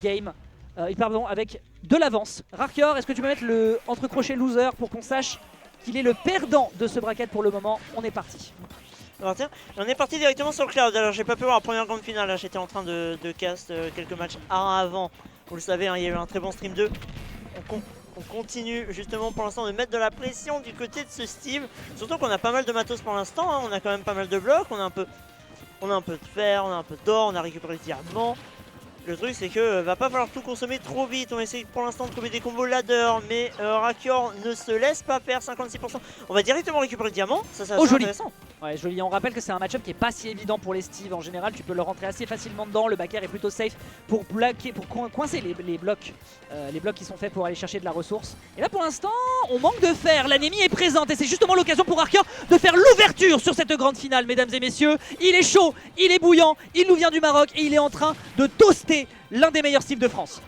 game, pardon, avec de l'avance. Rarkor, est-ce que tu peux mettre le entre crochets loser pour qu'on sache qu'il est le perdant de ce bracket pour le moment? On est parti. Alors tiens, on est parti directement sur Cloud. Alors j'ai pas pu voir la première grande finale, j'étais en train de cast quelques matchs avant. Vous le savez, hein, il y a eu un très bon stream 2. On continue justement pour l'instant de mettre de la pression du côté de ce Steve. Surtout qu'on a pas mal de matos pour l'instant, hein. On a quand même pas mal de blocs, on a un peu de fer, on a un peu d'or, on a récupéré le diamant. Le truc c'est que va pas falloir tout consommer trop vite. On essaie pour l'instant de trouver des combos ladder, mais Rarkor ne se laisse pas faire. 56%. On va directement récupérer le diamant, ça c'est assez intéressant. Ouais, joli. On rappelle que c'est un match-up qui est pas si évident pour les Steve. En général, tu peux le rentrer assez facilement dedans. Le backer est plutôt safe pour bloquer, pour coincer les blocs qui sont faits pour aller chercher de la ressource. Et là, pour l'instant, on manque de fer. L'anémie est présente et c'est justement l'occasion pour Rarkor de faire l'ouverture sur cette grande finale, mesdames et messieurs. Il est chaud, il est bouillant, il nous vient du Maroc et il est en train de toaster l'un des meilleurs Steve de France.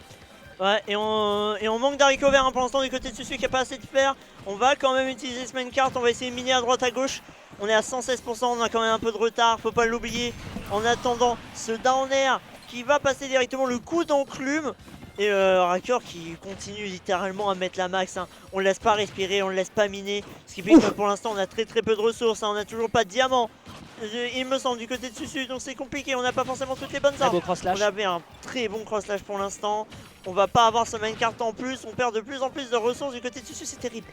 Ouais, et on manque d'haricots verts hein, pour l'instant du côté de Susu qui a pas assez de fer. On va quand même utiliser ce main cart, on va essayer de miner à droite à gauche. On est à 116%, on a quand même un peu de retard, faut pas l'oublier. En attendant ce down air qui va passer directement le coup d'enclume. Et Rarkor qui continue littéralement à mettre la max, hein. On le laisse pas respirer, on le laisse pas miner. Ce qui fait que pour l'instant on a très peu de ressources, hein. On a toujours pas de diamant. Il me semble du côté de Susu, donc c'est compliqué, on n'a pas forcément toutes les bonnes armes. On avait un très bon cross slash pour l'instant. On va pas avoir ce main cart en plus, on perd de plus en plus de ressources du côté de Susu, c'est terrible.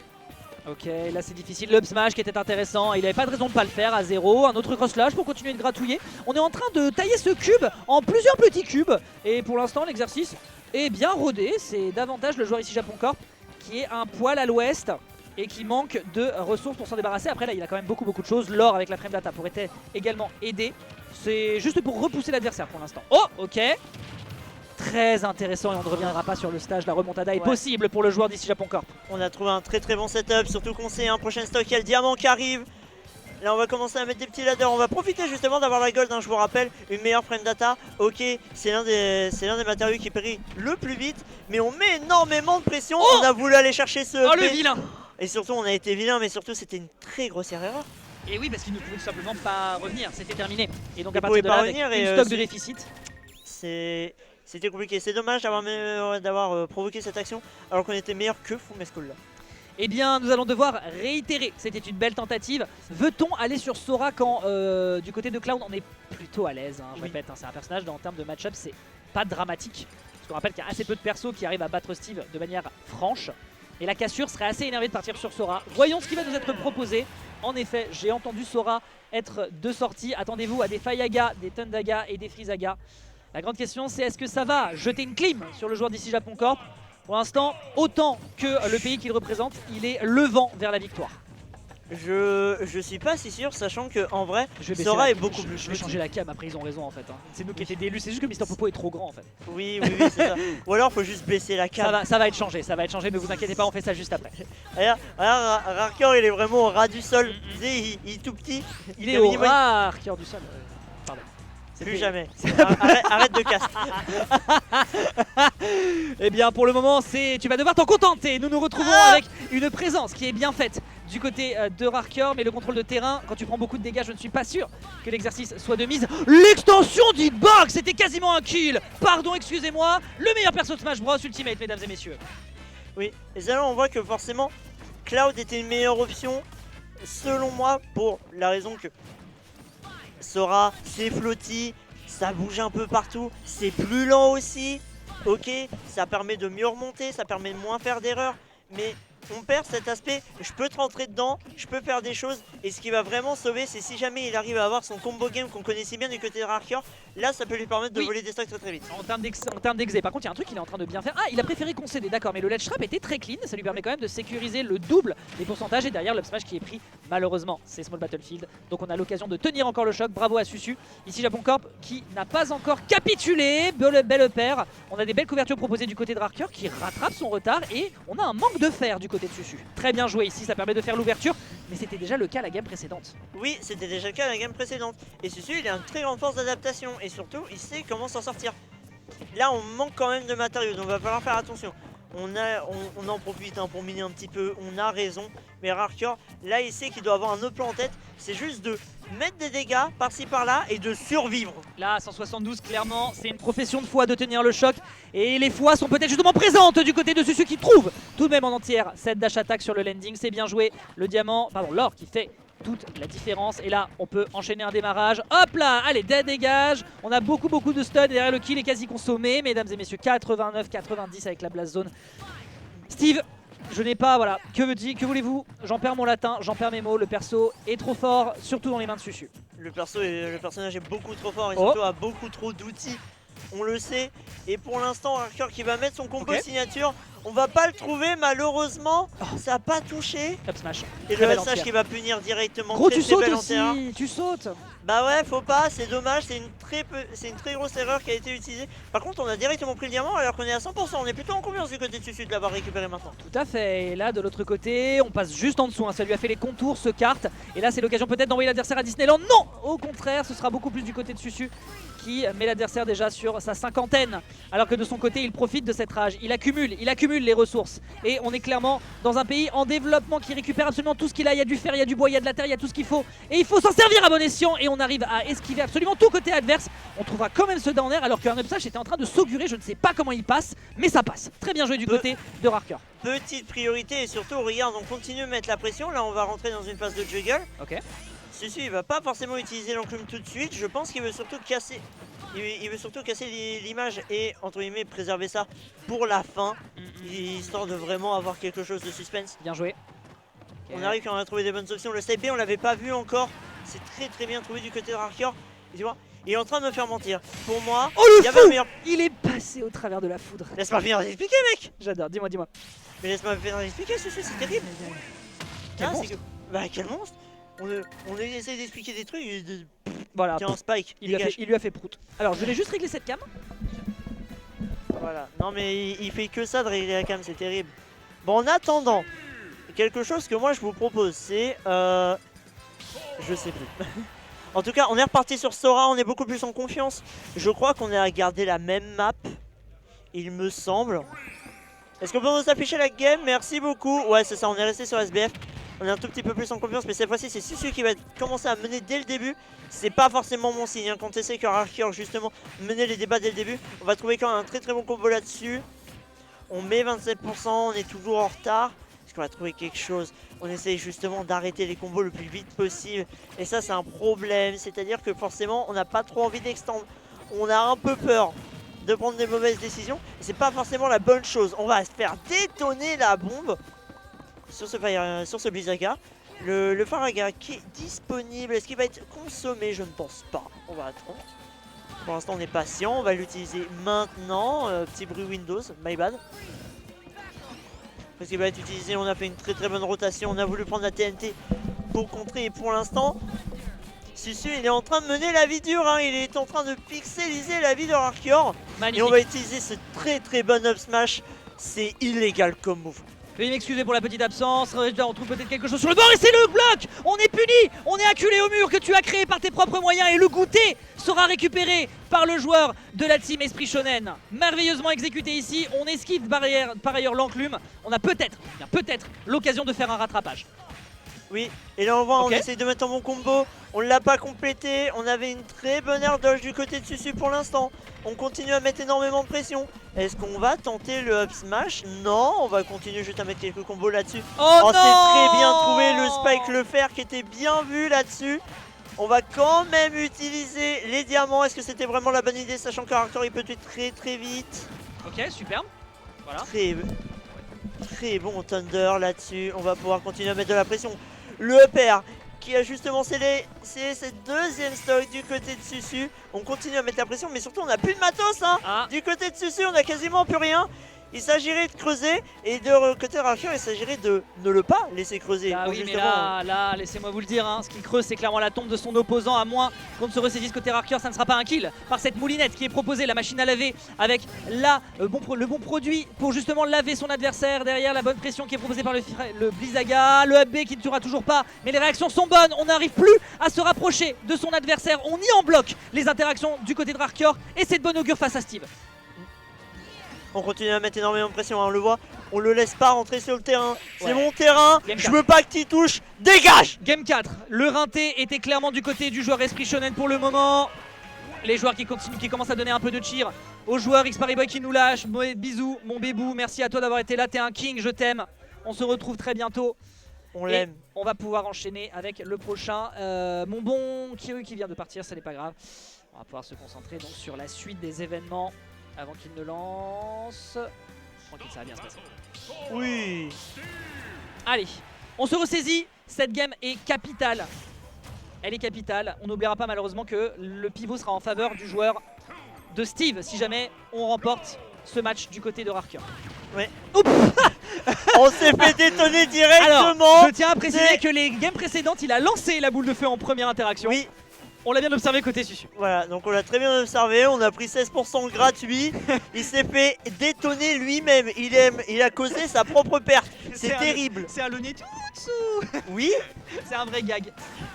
Ok, là c'est difficile, le up smash qui était intéressant, il avait pas de raison de pas le faire à 0, un autre cross slash pour continuer de gratouiller. On est en train de tailler ce cube en plusieurs petits cubes et pour l'instant l'exercice est bien rodé, c'est davantage le joueur ici Japon Corp qui est un poil à l'ouest et qui manque de ressources pour s'en débarrasser. Après là il a quand même beaucoup de choses, l'or avec la frame data pourrait également aider, c'est juste pour repousser l'adversaire pour l'instant. Oh ok, très intéressant et on ne reviendra pas sur le stage. La remontada est possible pour le joueur d'ici Japon Corp. On a trouvé un très bon setup, surtout qu'on sait un prochain stock, il y a le diamant qui arrive. Là on va commencer à mettre des petits ladders, on va profiter justement d'avoir la gold, hein, je vous rappelle, une meilleure frame data. Ok, c'est l'un des matériaux qui périt le plus vite, mais on met énormément de pression. On a voulu aller chercher ce Oh le vilain. Et surtout on a été vilain, mais surtout c'était une très grossière erreur. Et oui, parce qu'il ne pouvait tout simplement pas revenir, c'était terminé. Et donc à partir de là, avec une stock de déficit, c'était compliqué. C'est dommage d'avoir provoqué cette action alors qu'on était meilleur que Fumeschool là. Eh bien, nous allons devoir réitérer. C'était une belle tentative. Veut-on aller sur Sora quand du côté de Cloud on est plutôt à l'aise, hein, je répète, hein, c'est un personnage en termes de match-up, c'est pas dramatique. Parce qu'on rappelle qu'il y a assez peu de persos qui arrivent à battre Steve de manière franche. Et la cassure serait assez énervée de partir sur Sora. Voyons ce qui va nous être proposé. En effet, j'ai entendu Sora être de sortie. Attendez-vous à des Fayaga, des Tundaga et des Frizaga. La grande question c'est est-ce que ça va jeter une clim sur le joueur d'ici Japon Corp? Pour l'instant, autant que le pays qu'il représente, il est le vent vers la victoire. Je suis pas si sûr, sachant que en vrai, Sora est beaucoup plus. Je vais changer la cam, après ils ont raison en fait. Hein. C'est nous qui étions délus, c'est juste que Mister Popo est trop grand en fait. Oui, c'est ça. Ou alors faut juste baisser la cam. Ça va être changé, ne vous inquiétez pas, on fait ça juste après. Regarde, Rarkor il est vraiment au ras du sol. Il est tout petit. Il est au Rarkor du sol. Pardon. Plus jamais. Arrête de cast. Eh bien pour le moment tu vas devoir t'en contenter. Nous nous retrouvons avec une présence qui est bien faite du côté de Rarkor, mais le contrôle de terrain, quand tu prends beaucoup de dégâts, je ne suis pas sûr que l'exercice soit de mise. L'extension d'Hitbox, c'était quasiment un kill. Pardon, excusez-moi, le meilleur perso de Smash Bros Ultimate, mesdames et messieurs. Oui, et là on voit que forcément Cloud était une meilleure option, selon moi, pour la raison que Sora, c'est flotti, ça bouge un peu partout, c'est plus lent aussi. Ok, ça permet de mieux remonter, ça permet de moins faire d'erreurs, mais on perd cet aspect, je peux te rentrer dedans, je peux faire des choses, et ce qui va vraiment sauver, c'est si jamais il arrive à avoir son combo game qu'on connaissait bien du côté de Rarkor, là ça peut lui permettre de voler des stocks très vite. En termes d'exé, par contre il y a un truc qu'il est en train de bien faire. Ah, il a préféré concéder, d'accord, mais le ledge trap était très clean, ça lui permet quand même de sécuriser le double des pourcentages, et derrière l'up smash qui est pris, malheureusement, c'est Small Battlefield, donc on a l'occasion de tenir encore le choc, bravo à Susu. Ici Japon Corp qui n'a pas encore capitulé, belle paire, on a des belles couvertures proposées du côté de Rarkor qui rattrape son retard, et on a un manque de fer du côté de Susu. Très bien joué ici, ça permet de faire l'ouverture, mais c'était déjà le cas la game précédente. Oui, c'était déjà le cas la game précédente. Et Susu, il a une très grande force d'adaptation, et surtout, il sait comment s'en sortir. Là, on manque quand même de matériaux, donc il va falloir faire attention. On en profite hein, pour miner un petit peu, on a raison. Mais Rarkor, là, il sait qu'il doit avoir un autre plan en tête, c'est juste de mettre des dégâts par-ci par-là et de survivre. Là, 172, clairement, c'est une profession de foi de tenir le choc. Et les fois sont peut-être justement présentes du côté de Susu qui trouve tout de même en entière cette dash attack sur le landing. C'est bien joué. Le diamant, pardon, l'or qui fait toute la différence. Et là, on peut enchaîner un démarrage. Hop là, allez, dégage. On a beaucoup de stun. Derrière, le kill est quasi consommé. Mesdames et messieurs, 89-90 avec la blast zone. Steve, je n'ai pas, voilà, que voulez-vous? J'en perds mon latin, j'en perds mes mots. Le perso est trop fort, surtout dans les mains de Susu. Le personnage est beaucoup trop fort et surtout a beaucoup trop d'outils. On le sait. Et pour l'instant, Arcure qui va mettre son combo signature. On va pas le trouver malheureusement. Ça n'a pas touché. Up smash. Et le smash qui va punir directement. Gros, tu sautes aussi. Tu sautes. Bah ouais, faut pas, c'est dommage, c'est une très grosse erreur qui a été utilisée. Par contre, on a directement pris le diamant alors qu'on est à 100%, on est plutôt en confiance du côté de Susu de l'avoir récupéré maintenant. Tout à fait, et là de l'autre côté, on passe juste en dessous, hein. Ça lui a fait les contours, ce carte. Et là c'est l'occasion peut-être d'envoyer l'adversaire à Disneyland. Non, au contraire, ce sera beaucoup plus du côté de Susu qui met l'adversaire déjà sur sa cinquantaine. Alors que de son côté, il profite de cette rage, il accumule les ressources. Et on est clairement dans un pays en développement qui récupère absolument tout ce qu'il a. Il y a du fer, il y a du bois, il y a de la terre, il y a tout ce qu'il faut. Et il faut s'en servir à bon escient. Et on arrive à esquiver absolument tout côté adverse. On trouvera quand même ce down air alors qu'un upsmash était en train de s'augurer. Je ne sais pas comment il passe, mais ça passe. Très bien joué du côté de Rarker. Petite priorité et surtout, regarde, on continue de mettre la pression. Là, on va rentrer dans une phase de juggle. Ok. Susu, il va pas forcément utiliser l'enclume tout de suite. Je pense qu'il veut surtout casser. Il veut surtout casser l'image et entre guillemets préserver ça pour la fin, histoire de vraiment avoir quelque chose de suspense. Bien joué. Okay. On arrive quand on a trouvé des bonnes options. Le side B, on l'avait pas vu encore. C'est très bien trouvé du côté de Rarker. Tu vois, il est en train de me faire mentir. Pour moi, il y avait un meilleur. Il est passé au travers de la foudre. Laisse-moi finir d'expliquer, mec. J'adore. Dis-moi. Mais laisse-moi finir d'expliquer, Susu, c'est terrible. Bah quel monstre. On essaie d'expliquer des trucs. Voilà. Tiens, Spike. Il lui a fait prout. Alors, je vais juste régler cette cam. Voilà. Non, mais il fait que ça de régler la cam, c'est terrible. Bon, en attendant, quelque chose que moi je vous propose, c'est. Je sais plus. En tout cas, on est reparti sur Sora, on est beaucoup plus en confiance. Je crois qu'on a gardé la même map, il me semble. Est-ce qu'on peut nous afficher la game? Merci beaucoup. Ouais, c'est ça, on est resté sur SBF. On est un tout petit peu plus en confiance, mais cette fois-ci, c'est Susu qui va commencer à mener dès le début. C'est pas forcément mon signe, hein. Quand tu essaies que Rarker justement mener les débats dès le début, on va trouver quand même un très bon combo là-dessus. On met 27%, on est toujours en retard. Est-ce qu'on va trouver quelque chose? On essaye justement d'arrêter les combos le plus vite possible. Et ça, c'est un problème. C'est-à-dire que forcément, on n'a pas trop envie d'extendre. On a un peu peur de prendre des mauvaises décisions. Et c'est pas forcément la bonne chose. On va se faire détonner la bombe sur ce Blizzaga. Le Faraga qui est disponible. Est-ce qu'il va être consommé? Je ne pense pas. On va attendre. Pour l'instant, on est patient. On va l'utiliser maintenant. Petit bruit Windows. My bad. Parce qu'il va être utilisé, on a fait une très bonne rotation, on a voulu prendre la TNT pour contrer et pour l'instant, Susu il est en train de mener la vie dure, hein. Il est en train de pixeliser la vie de Rarker. Et on va utiliser ce très bon up smash, c'est illégal comme move. Veuillez m'excuser pour la petite absence, on trouve peut-être quelque chose sur le bord et c'est le bloc. On est puni, on est acculé au mur que tu as créé par tes propres moyens et le goûter sera récupéré par le joueur de la team Esprit Shonen. Merveilleusement exécuté ici, on esquive par ailleurs l'enclume. On a peut-être l'occasion de faire un rattrapage. Oui, et là on voit, on essaye de mettre un bon combo, on l'a pas complété, on avait une très bonne air dodge du côté de Susu pour l'instant. On continue à mettre énormément de pression. Est-ce qu'on va tenter le up smash? Non, on va continuer juste à mettre quelques combos là-dessus. Oh c'est très bien trouvé le spike, le fer qui était bien vu là-dessus. On va quand même utiliser les diamants. Est-ce que c'était vraiment la bonne idée, sachant que Rarker il peut tuer très vite. Ok, superbe. Voilà. Très bon Thunder là-dessus. On va pouvoir continuer à mettre de la pression. Le upper qui a justement scellé cette deuxième stock du côté de Susu. On continue à mettre la pression, mais surtout on n'a plus de matos, hein. Du côté de Susu, on a quasiment plus rien. Il s'agirait de creuser et de côté de Rarker, il s'agirait de ne le pas laisser creuser. Ah oui, mais là laissez-moi vous le dire, hein, ce qu'il creuse c'est clairement la tombe de son opposant, à moins qu'on ne se ressaisisse côté Rarker, ça ne sera pas un kill par cette moulinette qui est proposée, la machine à laver avec le bon produit pour justement laver son adversaire. Derrière la bonne pression qui est proposée par le Blizzaga, le AB qui ne tuera toujours pas, mais les réactions sont bonnes, on n'arrive plus à se rapprocher de son adversaire, on y en bloque les interactions du côté de Rarker et c'est de bon augure face à Steve. On continue à mettre énormément de pression, hein, on le voit. On le laisse pas rentrer sur le terrain. C'est Ouais. mon terrain, Game je 4. veux pas que tu touches. Dégage! Game 4, le rinté était clairement du côté du joueur Esprit Shonen pour le moment. Les joueurs qui continuent, qui commencent à donner un peu de cheer aux joueurs. X-Pariboy qui nous lâche. Bisous, mon bébou. Merci à toi d'avoir été là. T'es un king, je t'aime. On se retrouve très bientôt. On Et l'aime. on va pouvoir enchaîner avec le prochain. Mon bon Kiryu qui vient de partir, ça n'est pas grave. On va pouvoir se concentrer donc sur la suite des événements avant qu'il ne lance. Tranquille, ça va bien se passer. Oui. Allez, on se ressaisit. Cette game est capitale. Elle est capitale. On n'oubliera pas malheureusement que le pivot sera en faveur du joueur de Steve si jamais on remporte ce match du côté de Rarker. Ouais. Oups. On s'est fait détonner Alors, directement. je tiens à préciser C'est- que les games précédentes, il a lancé la boule de feu en première interaction. Oui, On l'a bien observé côté Susu. voilà, donc on l'a très bien observé, on a pris 16% gratuit. Il s'est fait détonner lui-même, il a causé sa propre perte. C'est un- terrible. C'est un Lonitsu. Oui, C'est un vrai gag.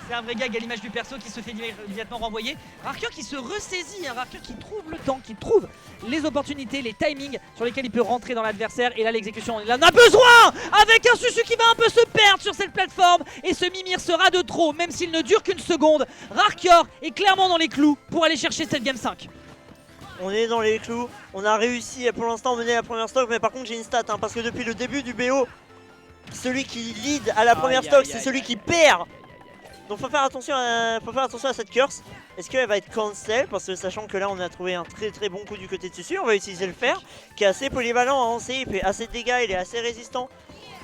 C'est un vrai gag à l'image du perso qui se fait immédiatement renvoyer. Rarker qui se ressaisit, Rarker qui trouve le temps, qui trouve les opportunités, les timings sur lesquels il peut rentrer dans l'adversaire. Et là l'exécution, il en a besoin avec un Susu qui va un peu se perdre sur cette plateforme. Et ce Mimir sera de trop, même s'il ne dure qu'une seconde. Rarker est clairement dans les clous pour aller chercher cette game 5. on est dans les clous, on a réussi pour l'instant à mener la première stock, mais par contre j'ai une stat, parce que depuis le début du BO, celui qui lead à la première Aïe, stock, aïe, c'est aïe, celui aïe, qui aïe, perd. aïe, aïe, aïe. Donc faut faire attention à cette curse. Est-ce qu'elle va être cancel? Parce que sachant que là on a trouvé un très bon coup du côté de Susu, on va utiliser le fer, qui est assez polyvalent, hein, il fait assez de dégâts, il est assez résistant.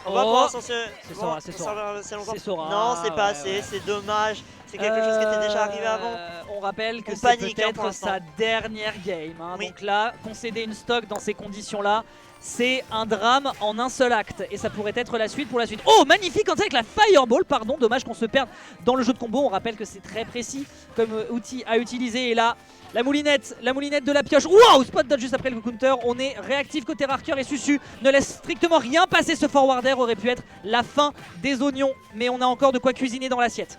On va Oh, pouvoir s'en se... c'est Sora, c'est s'en Sora. servir assez longtemps. C'est Sora, Non, c'est pas ouais, assez, ouais. c'est dommage. C'est quelque chose qui était déjà arrivé avant. On rappelle que On c'est panique, hein, pour peut-être l'instant. sa dernière game. Oui. Donc là, concéder une stock dans ces conditions-là, c'est un drame en un seul acte. Et ça pourrait être la suite pour la suite. Oh, magnifique quand avec la Fireball, pardon. Dommage qu'on se perde dans le jeu de combo. On rappelle que c'est très précis comme outil à utiliser. Et là, la moulinette de la pioche. Waouh, spot dodge juste après le counter. On est réactif côté Rarker et Susu ne laisse strictement rien passer. Ce forwarder aurait pu être la fin des oignons. Mais on a encore de quoi cuisiner dans l'assiette.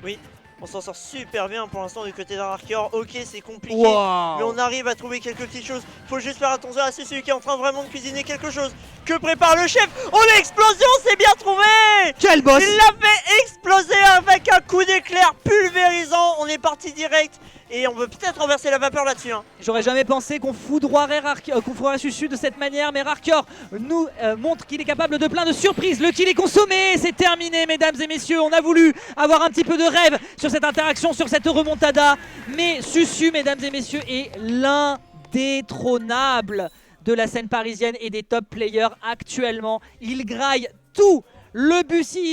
Oui, on s'en sort super bien pour l'instant du côté d'un Rarker. Ok, c'est compliqué. Wow. Mais on arrive à trouver quelques petites choses. Faut juste faire attention à celui qui est en train vraiment de cuisiner quelque chose. Que prépare le chef? Oh, l'explosion, c'est bien trouvé! Quel boss! Il l'a fait exploser avec un coup d'éclair pulvérisant. On est parti direct. Et on veut peut-être renverser la vapeur là-dessus. Hein. J'aurais jamais pensé qu'on foudroierait Susu de cette manière, mais Rarker nous montre qu'il est capable de plein de surprises. Le kill est consommé, c'est terminé mesdames et messieurs. On a voulu avoir un petit peu de rêve sur cette interaction, sur cette remontada. Mais Susu, mesdames et messieurs, est l'indétrônable de la scène parisienne et des top players actuellement. Il graille tout le Bussy